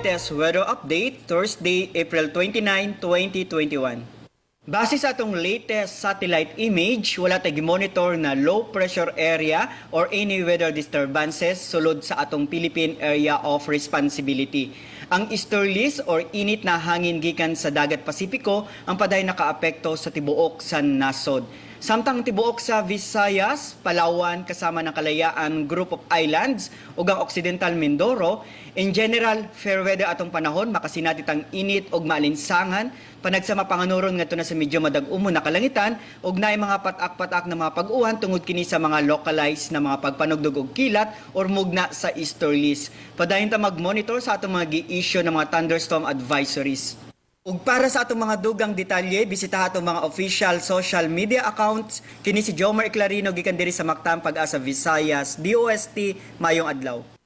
latest weather update, Thursday, April 29, 2021. Base sa atong latest satellite image, wala tayong monitor na low pressure area or any weather disturbances sulod sa atong Philippine Area of Responsibility. Ang easterlies or init na hangin gikan sa dagat Pasipiko ang paday nakaapekto sa tibuok sa nasod. Samtang tibuok sa Visayas, Palawan kasama ng Kalayaan Group of Islands ug ang Occidental Mindoro, in general fair weather atong panahon, makasinatit ang init ug maalinsangan, panagsama panganuron ngadto na sa medyo madag-umon na kalangitan ug naay mga patak-patak na mga pag-uwan tungod kini sa mga localized na mga pagpanugdog og kilat or mugna sa easterlies. Padayon ta mag-monitor sa atong mga gi-issue ng mga thunderstorm advisories. Ug para sa atong mga dugang detalye, bisita atong mga official social media accounts. Kini si Jomar Clarino gikan diri sa Mactan Pag-asa Visayas, DOST, mayong adlaw.